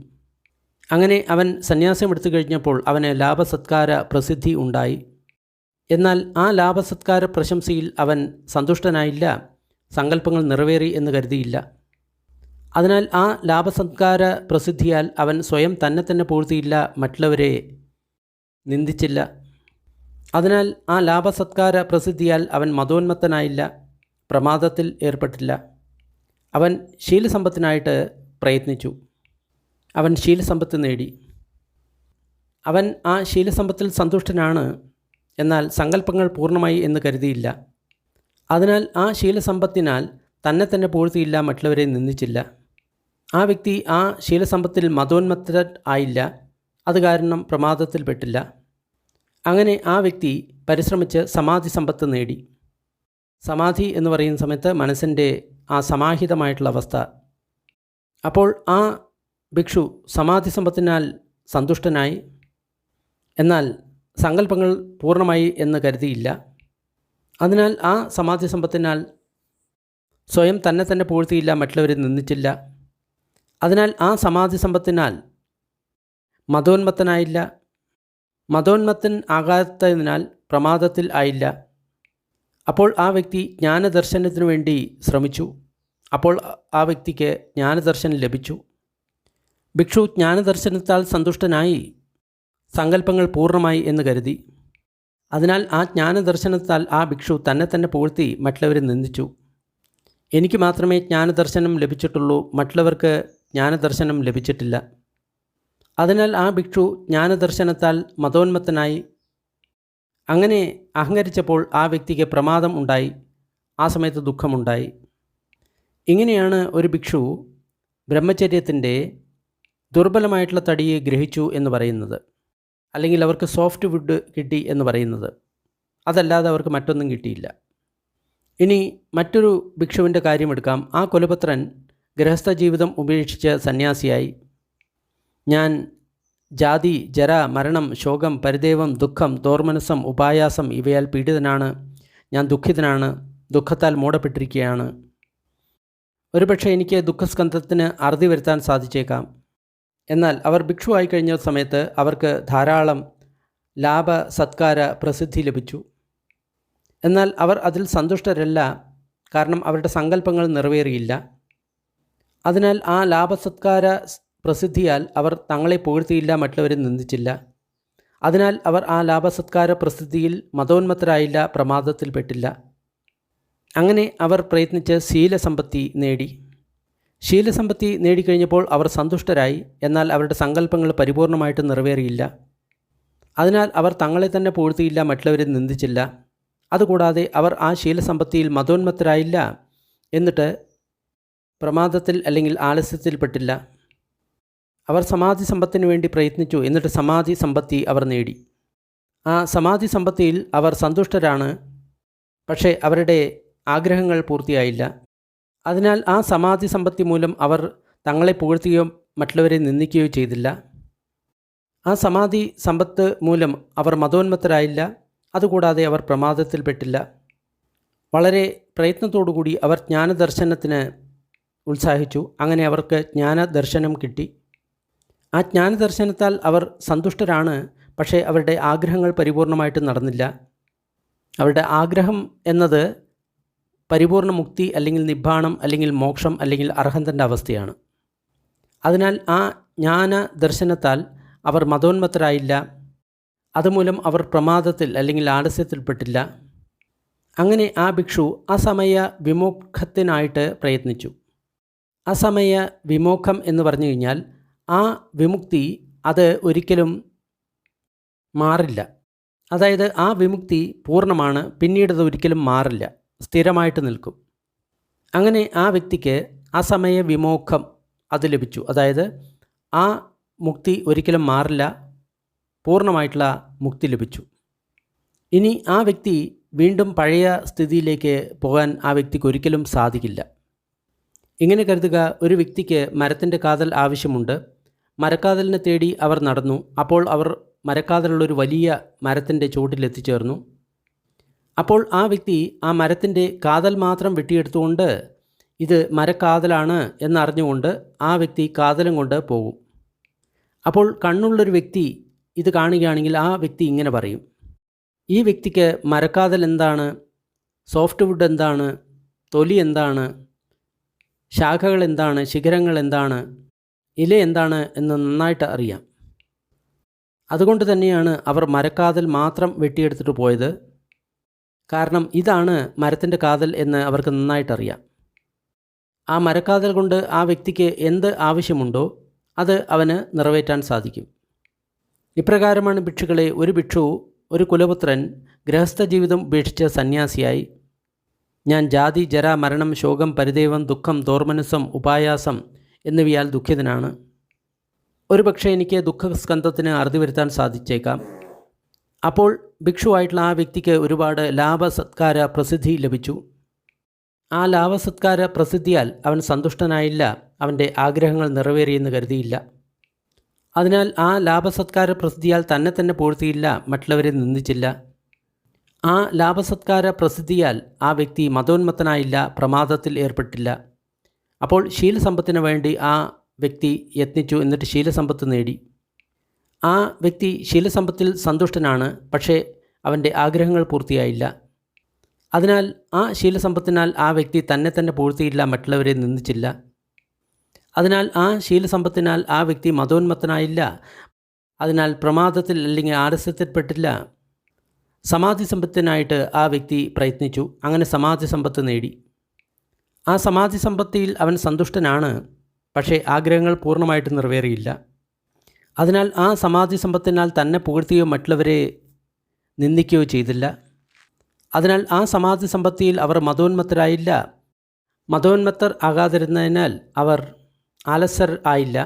അങ്ങനെ അവൻ സന്യാസം എടുത്തു കഴിഞ്ഞപ്പോൾ അവന് ലാഭസത്കാര പ്രസിദ്ധി ഉണ്ടായി. എന്നാൽ ആ ലാഭസത്കാര പ്രശംസയിൽ അവൻ സന്തുഷ്ടനായില്ല, സങ്കല്പങ്ങൾ നിറവേറി എന്ന് കരുതിയില്ല. അതിനാൽ ആ ലാഭസത്കാര പ്രസിദ്ധിയാൽ അവൻ സ്വയം തന്നെ പൂഴ്ത്തിയില്ല, മറ്റുള്ളവരെ നിന്ദിച്ചില്ല. അതിനാൽ ആ ലാഭസത്കാര പ്രസിദ്ധിയാൽ അവൻ മതോന്മത്തനായില്ല, പ്രമാദത്തിൽ ഏർപ്പെട്ടില്ല. അവൻ ശീലസമ്പത്തിനായിട്ട് പ്രയത്നിച്ചു. അവൻ ശീലസമ്പത്ത് നേടി. അവൻ ആ ശീലസമ്പത്തിൽ സന്തുഷ്ടനാണ്. എന്നാൽ സങ്കല്പങ്ങൾ പൂർണ്ണമായി എന്ന് കരുതിയില്ല. അതിനാൽ ആ ശീലസമ്പത്തിനാൽ തന്നെ പൂഴ്ത്തിയില്ല, മറ്റുള്ളവരെ നിന്ദിച്ചില്ല. ആ വ്യക്തി ആ ശീലസമ്പത്തിൽ മതോന്മത്തൻ ആയില്ല. അത് കാരണം പ്രമാദത്തിൽപ്പെട്ടില്ല. അങ്ങനെ ആ വ്യക്തി പരിശ്രമിച്ച് സമാധി സമ്പത്ത് നേടി. സമാധി എന്ന് പറയുന്ന സമയത്ത് മനസ്സിൻ്റെ ആ സമാഹിതമായിട്ടുള്ള അവസ്ഥ. അപ്പോൾ ആ ഭിക്ഷു സമാധി സമ്പത്തിനാൽ സന്തുഷ്ടനായി. എന്നാൽ സങ്കല്പങ്ങൾ പൂർണ്ണമായി എന്ന് കരുതിയില്ല. അതിനാൽ ആ സമാധി സമ്പത്തിനാൽ സ്വയം തന്നെ തന്നെ പുകഴ്ത്തിയില്ല, മറ്റുള്ളവരെ നിന്ദിച്ചില്ല. അതിനാൽ ആ സമാധി സമ്പത്തിനാൽ മതോന്മത്തനായില്ല. മതോന്മത്തൻ ആകാത്തതിനാൽ പ്രമാദത്തിൽ ആയില്ല. അപ്പോൾ ആ വ്യക്തി ജ്ഞാനദർശനത്തിനു വേണ്ടി ശ്രമിച്ചു. അപ്പോൾ ആ വ്യക്തിക്ക് ജ്ഞാനദർശനം ലഭിച്ചു. ഭിക്ഷു ജ്ഞാനദർശനത്താൽ സന്തുഷ്ടനായി സങ്കല്പങ്ങൾ പൂർണ്ണമായി എന്ന് കരുതി. അതിനാൽ ആ ജ്ഞാനദർശനത്താൽ ആ ഭിക്ഷു തന്നെ തന്നെ പുകഴ്ത്തി മറ്റുള്ളവരെ നിന്ദിച്ചു. എനിക്ക് മാത്രമേ ജ്ഞാനദർശനം ലഭിച്ചിട്ടുള്ളൂ, മറ്റുള്ളവർക്ക് ജ്ഞാനദർശനം ലഭിച്ചിട്ടില്ല. അതിനാൽ ആ ഭിക്ഷു ജ്ഞാനദർശനത്താൽ മതോന്മത്തനായി. അങ്ങനെ അഹങ്കരിച്ചപ്പോൾ ആ വ്യക്തിക്ക് പ്രമാദം ഉണ്ടായി. ആ സമയത്ത് ദുഃഖമുണ്ടായി. ഇങ്ങനെയാണ് ഒരു ഭിക്ഷു ബ്രഹ്മചര്യത്തിൻ്റെ ദുർബലമായിട്ടുള്ള തടിയെ ഗ്രഹിച്ചു എന്ന് പറയുന്നത്, അല്ലെങ്കിൽ അവർക്ക് സോഫ്റ്റ് വുഡ് കിട്ടി എന്ന് പറയുന്നത്. അതല്ലാതെ അവർക്ക് മറ്റൊന്നും കിട്ടിയില്ല. ഇനി മറ്റൊരു ഭിക്ഷുവിൻ്റെ കാര്യമെടുക്കാം. ആ കുലപുത്രൻ ഗൃഹസ്ഥ ജീവിതം ഉപേക്ഷിച്ച് സന്യാസിയായി. ഞാൻ ജാതി, ജര, മരണം, ശോകം, പരിദേവം, ദുഃഖം, ദോർമനസം, ഉപായാസം ഇവയാൽ പീഡിതനാണ്. ഞാൻ ദുഃഖിതനാണ്, ദുഃഖത്താൽ മൂടപ്പെട്ടിരിക്കുകയാണ്. ഒരുപക്ഷെ എനിക്ക് ദുഃഖസ്കന്ധത്തിന് അറുതി വരുത്താൻ സാധിച്ചേക്കാം. എന്നാൽ അവർ ഭിക്ഷുവായി കഴിഞ്ഞ സമയത്ത് അവർക്ക് ധാരാളം ലാഭ, സത്കാര, പ്രസിദ്ധി ലഭിച്ചു. എന്നാൽ അവർ അതിൽ സന്തുഷ്ടരല്ല, കാരണം അവരുടെ സങ്കല്പങ്ങൾ നിറവേറിയില്ല. അതിനാൽ ആ ലാഭസത്കാര പ്രസിദ്ധിയാൽ അവർ തങ്ങളെ പുകഴ്ത്തിയില്ല, മറ്റുള്ളവരെ നിന്ദിച്ചില്ല. അതിനാൽ അവർ ആ ലാഭസത്കാര പ്രസിദ്ധിയിൽ മതോന്മത്തരായില്ല, പ്രമാദത്തിൽപ്പെട്ടില്ല. അങ്ങനെ അവർ പ്രയത്നിച്ച് ശീലസമ്പത്തി നേടി. ശീലസമ്പത്തി നേടിക്കഴിഞ്ഞപ്പോൾ അവർ സന്തുഷ്ടരായി. എന്നാൽ അവരുടെ സങ്കല്പങ്ങൾ പരിപൂർണമായിട്ട് നിറവേറിയില്ല. അതിനാൽ അവർ തങ്ങളെ തന്നെ പുകഴ്ത്തിയില്ല, മറ്റുള്ളവരെ നിന്ദിച്ചില്ല. അതുകൂടാതെ അവർ ആ ശീലസമ്പത്തിയിൽ മതോന്മത്തരായില്ല, എന്നിട്ട് പ്രമാദത്തിൽ അല്ലെങ്കിൽ ആലസ്യത്തിൽപ്പെട്ടില്ല. അവർ സമാധി സമ്പത്തിന് വേണ്ടി പ്രയത്നിച്ചു, എന്നിട്ട് സമാധി സമ്പത്തി അവർ നേടി. ആ സമാധി സമ്പത്തിയിൽ അവർ സന്തുഷ്ടരാണ്, പക്ഷേ അവരുടെ ആഗ്രഹങ്ങൾ പൂർത്തിയായില്ല. അതിനാൽ ആ സമാധി സമ്പത്തി മൂലം അവർ തങ്ങളെ പുകഴ്ത്തുകയോ മറ്റുള്ളവരെ നിന്ദിക്കുകയോ ചെയ്തില്ല. ആ സമാധി സമ്പത്ത് മൂലം അവർ മതോന്മത്തരായില്ല. അതുകൂടാതെ അവർ പ്രമാദത്തിൽപ്പെട്ടില്ല. വളരെ പ്രയത്നത്തോടുകൂടി അവർ ജ്ഞാനദർശനത്തിന് ഉത്സാഹിച്ചു. അങ്ങനെ അവർക്ക് ജ്ഞാനദർശനം കിട്ടി. ആ ജ്ഞാനദർശനത്താൽ അവർ സന്തുഷ്ടരാണ്, പക്ഷേ അവരുടെ ആഗ്രഹങ്ങൾ പരിപൂർണമായിട്ട് നടന്നില്ല. അവരുടെ ആഗ്രഹം എന്നത് പരിപൂർണ മുക്തി, അല്ലെങ്കിൽ നിബ്ബാണം, അല്ലെങ്കിൽ മോക്ഷം, അല്ലെങ്കിൽ അർഹന്തൻ്റെ അവസ്ഥയാണ്. അതിനാൽ ആ ജ്ഞാനദർശനത്താൽ അവർ മതോന്മത്തരായില്ല. അതുമൂലം അവർ പ്രമാദത്തിൽ അല്ലെങ്കിൽ ആലസ്യത്തിൽപ്പെട്ടില്ല. അങ്ങനെ ആ ഭിക്ഷു അസമയ വിമുഖത്തിനായിട്ട് പ്രയത്നിച്ചു. അസമയ വിമുഖം എന്ന് പറഞ്ഞു കഴിഞ്ഞാൽ ആ വിമുക്തി അത് ഒരിക്കലും മാറില്ല. അതായത് ആ വിമുക്തി പൂർണ്ണമാണ്, പിന്നീടത് ഒരിക്കലും മാറില്ല, സ്ഥിരമായിട്ട് നിൽക്കും. അങ്ങനെ ആ വ്യക്തിക്ക് അസമയ വിമോഖം അത് ലഭിച്ചു. അതായത് ആ മുക്തി ഒരിക്കലും മാറില്ല, പൂർണ്ണമായിട്ടുള്ള മുക്തി ലഭിച്ചു. ഇനി ആ വ്യക്തി വീണ്ടും പഴയ സ്ഥിതിയിലേക്ക് പോകാൻ ആ വ്യക്തിക്ക് ഒരിക്കലും സാധിക്കില്ല. ഇങ്ങനെ കരുതുക, ഒരു വ്യക്തിക്ക് മരത്തിൻ്റെ കാതൽ ആവശ്യമുണ്ട്. മരക്കാതലിനെ തേടി അവർ നടന്നു. അപ്പോൾ അവർ മരക്കാതലുള്ളൊരു വലിയ മരത്തിൻ്റെ ചുവട്ടിലെത്തിച്ചേർന്നു. അപ്പോൾ ആ വ്യക്തി ആ മരത്തിൻ്റെ കാതൽ മാത്രം വെട്ടിയെടുത്തുകൊണ്ട് ഇത് മരക്കാതലാണ് എന്നറിഞ്ഞുകൊണ്ട് ആ വ്യക്തി കാതലും കൊണ്ട് പോകും. അപ്പോൾ കണ്ണുള്ളൊരു വ്യക്തി ഇത് കാണുകയാണെങ്കിൽ ആ വ്യക്തി ഇങ്ങനെ പറയും, ഈ വ്യക്തിക്ക് മരക്കാതൽ എന്താണ്, സോഫ്റ്റ് വുഡ് എന്താണ്, തൊലി എന്താണ്, ശാഖകൾ എന്താണ്, ശിഖരങ്ങൾ എന്താണ്, ഇല എന്താണ് എന്ന് നന്നായിട്ട് അറിയാം. അതുകൊണ്ട് തന്നെയാണ് അവർ മരക്കാതൽ മാത്രം വെട്ടിയെടുത്തിട്ട് പോയത്. കാരണം ഇതാണ് മരത്തിൻ്റെ കാതൽ എന്ന് അവർക്ക് നന്നായിട്ടറിയാം. ആ മരക്കാതൽ കൊണ്ട് ആ വ്യക്തിക്ക് എന്ത് ആവശ്യമുണ്ടോ അത് അവന് നിറവേറ്റാൻ സാധിക്കും. ഇപ്രകാരമാണ് ഭിക്ഷുക്കളെ ഒരു ഭിക്ഷു, ഒരു കുലപുത്രൻ ഗൃഹസ്ഥ ജീവിതം ഉപേക്ഷിച്ച് സന്യാസിയായി. ഞാൻ ജാതി, ജര, മരണം, ശോകം, പരിദേവം, ദുഃഖം, ദോർമനസം, ഉപായാസം എന്നിവയാൽ ദുഃഖിതനാണ്. ഒരുപക്ഷെ എനിക്ക് ദുഃഖസ്കന്ധത്തിന് അറുതി വരുത്താൻ സാധിച്ചേക്കാം. അപ്പോൾ ഭിക്ഷുവായിട്ടുള്ള ആ വ്യക്തിക്ക് ഒരുപാട് ലാഭസത്കാര പ്രസിദ്ധി ലഭിച്ചു. ആ ലാഭസത്കാര പ്രസിദ്ധിയാൽ അവൻ സന്തുഷ്ടനായില്ല, അവൻ്റെ ആഗ്രഹങ്ങൾ നിറവേറിയെന്ന് കരുതിയില്ല. അതിനാൽ ആ ലാഭസത്കാര പ്രസിദ്ധിയാൽ തന്നെ തന്നെ പുകഴ്ത്തിയില്ല, മറ്റുള്ളവരെ നിന്ദിച്ചില്ല. ആ ലാഭസത്കാര പ്രസിദ്ധിയാൽ ആ വ്യക്തി മതോന്മത്തനായില്ല, പ്രമാദത്തിൽ ഏർപ്പെട്ടില്ല. അപ്പോൾ ശീലസമ്പത്തിന് വേണ്ടി ആ വ്യക്തി യത്നിച്ചു, എന്നിട്ട് ശീലസമ്പത്ത് നേടി. ആ വ്യക്തി ശീലസമ്പത്തിൽ സന്തുഷ്ടനാണ്, പക്ഷേ അവൻ്റെ ആഗ്രഹങ്ങൾ പൂർത്തിയായില്ല. അതിനാൽ ആ ശീലസമ്പത്തിനാൽ ആ വ്യക്തി തന്നെ തന്നെ പൂഴ്ത്തിയില്ല, മറ്റുള്ളവരെ നിന്ദിച്ചില്ല. അതിനാൽ ആ ശീലസമ്പത്തിനാൽ ആ വ്യക്തി മതോന്മത്തനായില്ല, അതിനാൽ പ്രമാദത്തിൽ അല്ലെങ്കിൽ ആലസ്യത്തിൽപ്പെട്ടില്ല. സമാധി സമ്പത്തിനായിട്ട് ആ വ്യക്തി പ്രയത്നിച്ചു, അങ്ങനെ സമാധി സമ്പത്ത് നേടി. ആ സമാധി സമ്പത്തിയിൽ അവൻ സന്തുഷ്ടനാണ്, പക്ഷേ ആഗ്രഹങ്ങൾ പൂർണ്ണമായിട്ട് നിറവേറിയില്ല. അതിനാൽ ആ സമാധി സമ്പത്തിനാൽ തന്നെ പുകഴ്ത്തുകയോ മറ്റുള്ളവരെ നിന്ദിക്കുകയോ ചെയ്തില്ല. അതിനാൽ ആ സമാധി സമ്പത്തിയിൽ അവർ മതോന്മത്തരായില്ല. മതോന്മത്തർ ആകാതിരുന്നതിനാൽ അവർ ആലസ്യർ ആയില്ല.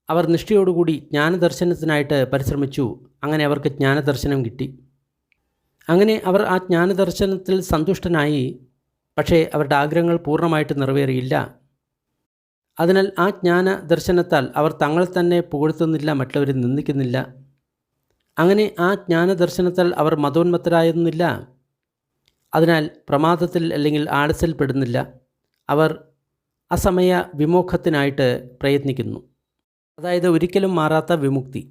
അവർ നിഷ്ഠയോടുകൂടി ജ്ഞാനദർശനത്തിനായിട്ട് പരിശ്രമിച്ചു, അങ്ങനെ അവർക്ക് ജ്ഞാനദർശനം കിട്ടി. അങ്ങനെ അവർ ആ ജ്ഞാനദർശനത്തിൽ സന്തുഷ്ടനായി, പക്ഷേ അവരുടെ ആഗ്രഹങ്ങൾ പൂർണ്ണമായിട്ട് നിറവേറിയില്ല. അതിനാൽ ആ ജ്ഞാനദർശനത്താൽ അവർ തങ്ങളെ തന്നെ പുകഴ്ത്തുന്നില്ല, മറ്റുള്ളവരെ നിന്ദിക്കുന്നില്ല. അങ്ങനെ ആ ജ്ഞാനദർശനത്താൽ അവർ മതോന്മത്തരായിരുന്നില്ല. അതിനാൽ പ്രമാദത്തിൽ അല്ലെങ്കിൽ ആലസ്യത്തിൽപ്പെടുന്നില്ല. അവർ അസമയ വിമോഖത്തിനായിട്ട് പ്രയത്നിക്കുന്നു, അതായത് ഒരിക്കലും മാറാത്ത വിമുക്തി.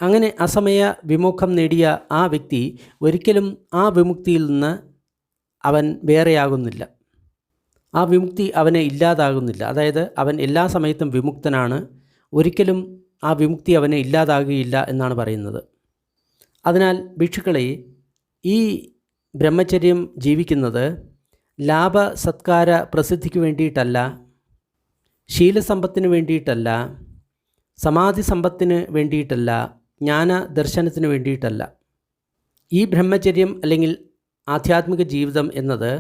അങ്ങനെ അസമയ വിമോഖം നേടിയ ആ വ്യക്തി ഒരിക്കലും ആ വിമുക്തിയിൽ നിന്ന് അവൻ വേറെയാകുന്നില്ല. ആ വിമുക്തി അവനെ ഇല്ലാതാകുന്നില്ല. അതായത് അവൻ എല്ലാ സമയത്തും വിമുക്തനാണ്, ഒരിക്കലും ആ വിമുക്തി അവനെ ഇല്ലാതാകുകയില്ല എന്നാണ് പറയുന്നത്. അതിനാൽ ഭിക്ഷുക്കളെ, ഈ ബ്രഹ്മചര്യം ജീവിക്കുന്നത് ലാഭ സത്കാര പ്രസിദ്ധിക്ക് വേണ്ടിയിട്ടല്ല, ശീലസമ്പത്തിന് വേണ്ടിയിട്ടല്ല, സമാധി സമ്പത്തിന് വേണ്ടിയിട്ടല്ല, ജ്ഞാന ദർശനത്തിന് വേണ്ടിയിട്ടല്ല. ഈ ബ്രഹ്മചര്യം അല്ലെങ്കിൽ ആധ്യാത്മിക ജീവിതം എന്നത്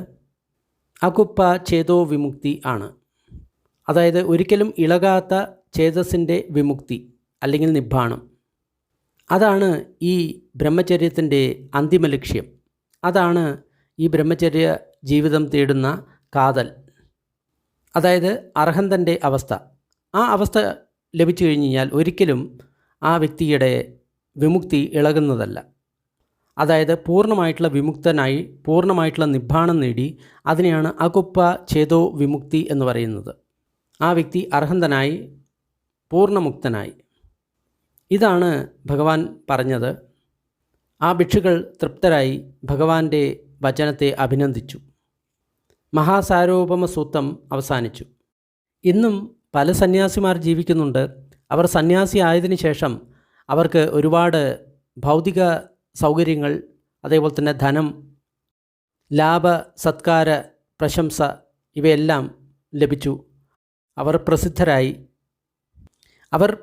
അകുപ്പ ചേതോ വിമുക്തി ആണ്. അതായത് ഒരിക്കലും ഇളകാത്ത ചേതസ്സിൻ്റെ വിമുക്തി അല്ലെങ്കിൽ നിബ്ബാണം. അതാണ് ഈ ബ്രഹ്മചര്യത്തിൻ്റെ അന്തിമ ലക്ഷ്യം. അതാണ് ഈ ബ്രഹ്മചര്യ ജീവിതം തേടുന്ന കാതൽ, അതായത് അർഹന്തൻ്റെ അവസ്ഥ. ആ അവസ്ഥ ലഭിച്ചു കഴിഞ്ഞാൽ ഒരിക്കലും ആ വ്യക്തിയുടെ വിമുക്തി ഇളകുന്നതല്ല. അതായത് പൂർണ്ണമായിട്ടുള്ള വിമുക്തനായി പൂർണ്ണമായിട്ടുള്ള നിബ്ബാണം നേടി, അതിനെയാണ് അകുപ്പ ചേതോ വിമുക്തി എന്ന് പറയുന്നത്. ആ വ്യക്തി അർഹന്തനായി, പൂർണ്ണമുക്തനായി. ഇതാണ് ഭഗവാൻ പറഞ്ഞത്. ആ ഭിക്ഷുക്കൾ തൃപ്തരായി ഭഗവാന്റെ വചനത്തെ അഭിനന്ദിച്ചു. മഹാസാരോപമ സൂക്തം അവസാനിച്ചു. ഇന്നും പല സന്യാസിമാർ ജീവിക്കുന്നുണ്ട്. അവർ സന്യാസി ആയതിനു ശേഷം അവർക്ക് ഒരുപാട് ഭൗതിക സൗകര്യങ്ങൾ, അതേപോലെ തന്നെ ധനം, ലാഭ സത്കാര പ്രശംസ ഇവയെല്ലാം ലഭിച്ചു. അവർ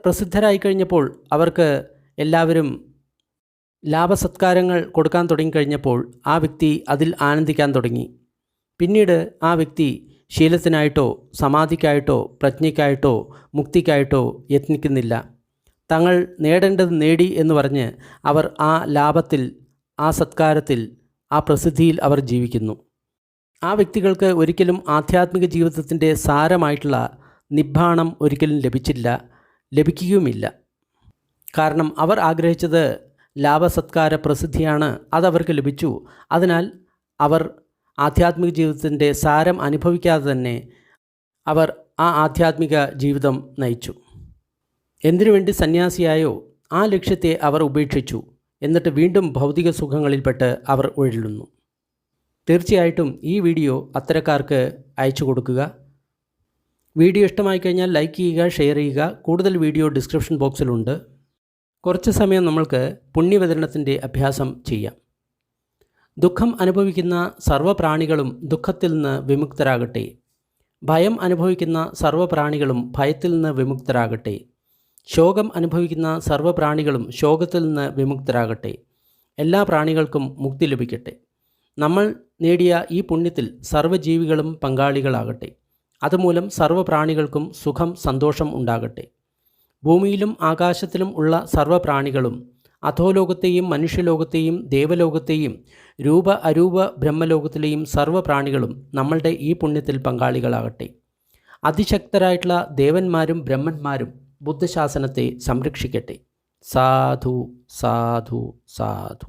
പ്രസിദ്ധരായി കഴിഞ്ഞപ്പോൾ അവർക്ക് എല്ലാവരും ലാഭസത്കാരങ്ങൾ കൊടുക്കാൻ തുടങ്ങിക്കഴിഞ്ഞപ്പോൾ ആ വ്യക്തി അതിൽ ആനന്ദിക്കാൻ തുടങ്ങി. പിന്നീട് ആ വ്യക്തി ശീലത്തിനായിട്ടോ സമാധിക്കായിട്ടോ പ്രജ്ഞയ്ക്കായിട്ടോ മുക്തിക്കായിട്ടോ യത്നിക്കുന്നില്ല. തങ്ങൾ നേടേണ്ടത് നേടി എന്ന് പറഞ്ഞ് അവർ ആ ലാഭത്തിൽ, ആ സത്കാരത്തിൽ, ആ പ്രസിദ്ധിയിൽ അവർ ജീവിക്കുന്നു. ആ വ്യക്തികൾക്ക് ഒരിക്കലും ആധ്യാത്മിക ജീവിതത്തിൻ്റെ സാരമായിട്ടുള്ള നിബ്ബാണം ഒരിക്കലും ലഭിക്കുകയുമില്ല. കാരണം അവർ ആഗ്രഹിച്ചത് ലാഭസത്കാര പ്രസിദ്ധിയാണ്, അതവർക്ക് ലഭിച്ചു. അതിനാൽ അവർ ആധ്യാത്മിക ജീവിതത്തിൻ്റെ സാരം അനുഭവിക്കാതെ തന്നെ അവർ ആ ആധ്യാത്മിക ജീവിതം നയിച്ചു. എന്തിനു വേണ്ടി സന്യാസിയായോ ആ ലക്ഷ്യത്തെ അവർ ഉപേക്ഷിച്ചു. എന്നിട്ട് വീണ്ടും ഭൗതിക സുഖങ്ങളിൽപ്പെട്ട് അവർ ഉഴലുന്നു. തീർച്ചയായിട്ടും ഈ വീഡിയോ അത്തരക്കാർക്ക് അയച്ചു കൊടുക്കുക. വീഡിയോ ഇഷ്ടമായി കഴിഞ്ഞാൽ ലൈക്ക് ചെയ്യുക, ഷെയർ ചെയ്യുക. കൂടുതൽ വീഡിയോ ഡിസ്ക്രിപ്ഷൻ ബോക്സിലുണ്ട്. കുറച്ച് സമയം നമ്മൾക്ക് പുണ്യവിതരണത്തിൻ്റെ അഭ്യാസം ചെയ്യാം. ദുഃഖം അനുഭവിക്കുന്ന സർവ്വപ്രാണികളും ദുഃഖത്തിൽ നിന്ന് വിമുക്തരാകട്ടെ. ഭയം അനുഭവിക്കുന്ന സർവ്വപ്രാണികളും ഭയത്തിൽ നിന്ന് വിമുക്തരാകട്ടെ. ശോകം അനുഭവിക്കുന്ന സർവ്വപ്രാണികളും ശോകത്തിൽ നിന്ന് വിമുക്തരാകട്ടെ. എല്ലാ പ്രാണികൾക്കും മുക്തി ലഭിക്കട്ടെ. നമ്മൾ നേടിയ ഈ പുണ്യത്തിൽ സർവ്വജീവികളും പങ്കാളികളാകട്ടെ. അതുമൂലം സർവ്വപ്രാണികൾക്കും സുഖം, സന്തോഷം ഉണ്ടാകട്ടെ. ഭൂമിയിലും ആകാശത്തിലും ഉള്ള സർവ്വപ്രാണികളും അധോലോകത്തെയും മനുഷ്യലോകത്തെയും ദേവലോകത്തെയും രൂപ അരൂപ ബ്രഹ്മലോകത്തിലെയും സർവ്വപ്രാണികളും നമ്മളുടെ ഈ പുണ്യത്തിൽ പങ്കാളികളാകട്ടെ. അതിശക്തരായിട്ടുള്ള ദേവന്മാരും ബ്രഹ്മന്മാരും ബുദ്ധശാസനത്തെ സംരക്ഷിക്കട്ടെ. സാധു സാധു സാധു.